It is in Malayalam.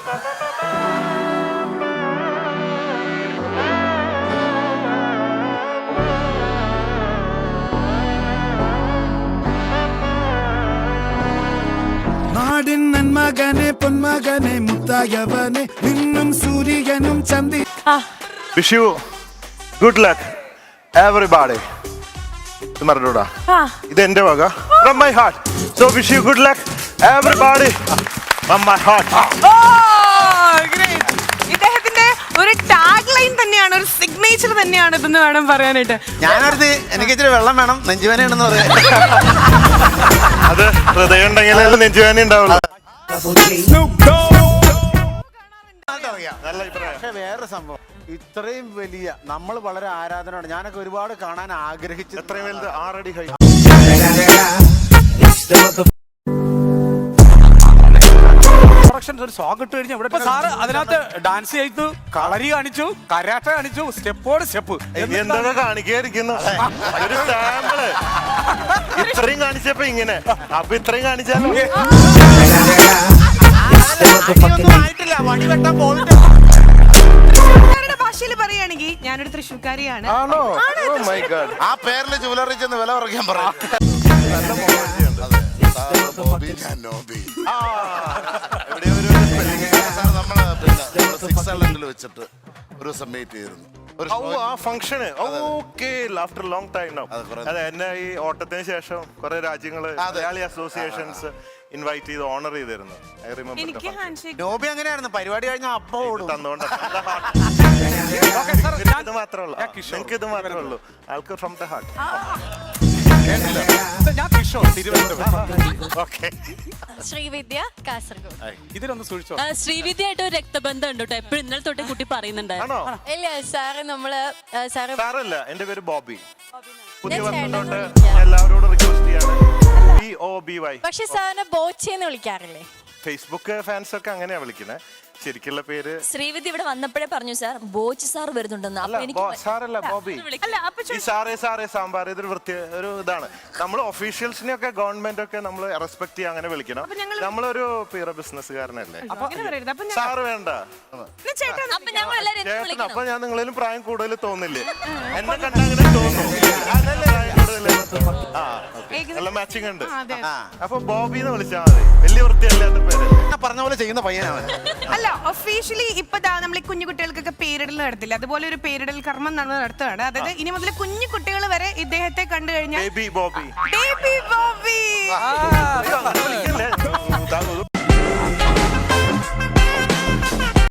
നാടിൻ നന്മകനെ പൊന്മകനെ മുത്തായവനെ നിന്നും സൂര്യനും ചന്തി. Wish you good luck everybody. മറന്നൂടാ, ഇത് എന്റെ വക from my heart. So wish you good luck everybody from my heart. ഇദ്ദേഹത്തിന്റെ ഒരു ടാഗ് ലൈൻ തന്നെയാണ്, ഒരു സിഗ്നേച്ചർ തന്നെയാണ് ഇതെന്ന് വേണം പറയാനായിട്ട്. ഞാനടുത്ത് എനിക്ക് ഇച്ചിരി വെള്ളം വേണം, നെഞ്ചുവേനയാണെന്ന് പറയാം. അത് ഹൃദയം ഉണ്ടെങ്കിൽ നെഞ്ചുവേന ഉണ്ടാവുള്ളൂ. പക്ഷെ വേറെ സംഭവം, ഇത്രയും വലിയ നമ്മൾ വളരെ ആരാധനയാണ്. ഞാനൊക്കെ ഒരുപാട് കാണാൻ ആഗ്രഹിച്ചു. എത്രയും വലുത് 6 അടി ഹൈ. ഒരു സോങ് ഇട്ട് കഴിഞ്ഞാൽ ഇവിടെ സാറ് അതിനകത്ത് ഡാൻസ് ചെയ്തു, കളരി കാണിച്ചു, കരാട്ട കാണിച്ചു, സ്റ്റെപ്പോട് സ്റ്റെപ്പ് എന്തൊക്കെ കാണിക്കാതിരിക്കുന്നു. ഒരു സാമ്പിള് ഇത്രയും കാണിച്ചപ്പോ ഇങ്ങനെ, അപ്പൊ ഇത്രയും കാണിച്ചാലോ. ആയിട്ടില്ല, വടിവെട്ടാൻ പോയിട്ട് ഭാഷയിൽ പറയുകയാണെങ്കിൽ ഞാനൊരു തൃശ്ശൂർക്കാരിയാണ്. ആണോ? ആ പേരില് ജുവലറി ചെന്ന് വില കുറയ്ക്കാൻ പറയാം. വെച്ചിട്ട് ഒരു ദിവസം മീറ്റ് ചെയ്തിരുന്നു. After long time now. അതെ, എന്നെ ഈ ഓട്ടത്തിന് ശേഷം കുറെ രാജ്യങ്ങള് മലയാളി അസോസിയേഷൻസ് ഇൻവൈറ്റ് ചെയ്ത് ഓണർ ചെയ്തിരുന്നു. I remember. എനിക്ക് ഹാൻഡ്ഷേക്ക് നോബി അങ്ങനെയായിരുന്നു, പരിപാടി കഴിഞ്ഞാൽ അപ്പോ ഓടും. തന്നോണ്ട് ഇത് മാത്രമേ ഉള്ളൂ, നിങ്ങൾക്ക് ഇത് മാത്രമേ ഉള്ളൂ. ആൾക്ക് ഫ്രം ദ ഹാർട്ട്. ഞാൻ കിഷോർ, തിരുവനന്തപുരം. ശ്രീവിദ്യ, കാസർഗോഡ്. ഇതിലൊന്ന് സൂക്ഷിച്ചോ. ശ്രീവിദ്യയായിട്ട് ഒരു രക്തബന്ധം ഉണ്ട് കേട്ടോ. എപ്പോഴും ഇന്നലെ തൊട്ടേ കുട്ടി പറയുന്നുണ്ടായിരുന്നു. ഇല്ല സാറ് നമ്മള് സാറല്ല, എന്റെ പേര് ബോബി. പുതിയ വർഷത്തോട്ട് എല്ലാവരോടും റിക്വസ്റ്റ് ചെയ്യാണ്, BOBY. പക്ഷെ സാറിനെ ബോച്ചെന്ന് വിളിക്കാറില്ലേ? ഫേസ്ബുക്ക് ഫാൻസ് ഒക്കെ അങ്ങനെയാ വിളിക്കുന്നത്. ശരിക്കുള്ള പേര് ശ്രീവിദ്യ ഇവിടെ വന്നപ്പോഴേ പറഞ്ഞു സാർ ബോച്ച് സാർ വരുന്നുണ്ടെന്ന്. സാറല്ല, ബോബി. ഈ സാറേ സാമ്പാർ ഇതൊരു ഒരു ഇതാണ്. നമ്മൾ ഒഫീഷ്യൽസിനെ ഒക്കെ ഗവൺമെന്റ് ഒക്കെ നമ്മൾ റെസ്പെക്ട് ചെയ്യാൻ അങ്ങനെ വിളിക്കണം. നമ്മളൊരു പീറ ബിസിനസ്സുകാരനല്ലേ. സാറ് വേണ്ട. അപ്പൊ ഞാൻ നിങ്ങളിലും പ്രായം കൂടുതൽ തോന്നില്ലേ? എന്നെ കണ്ട അങ്ങനെ തോന്നുന്നു. നല്ല മാച്ചിങ് ഉണ്ട്. അപ്പൊ ബോബി എന്ന് വിളിച്ചാൽ മതി. വലിയ വൃത്തിയല്ലാത്ത പേരല്ലേ. പറഞ്ഞ പോലെ ചെയ്യുന്ന പയ്യനാണ്. അല്ല, ഒഫീഷ്യലി ഇപ്പൊ നമ്മൾ കുഞ്ഞു കുട്ടികൾക്കൊക്കെ പേരിടൽ നടത്തില്ല, അതുപോലെ ഒരു പേരിടൽ കർമ്മം നടത്തുകയാണ്. അതായത് ഇനി മുതൽ കുഞ്ഞു കുട്ടികൾ വരെ ഇദ്ദേഹത്തെ കണ്ടു കഴിഞ്ഞാൽ ബേബി ബോബി. ബേബി ബോബി.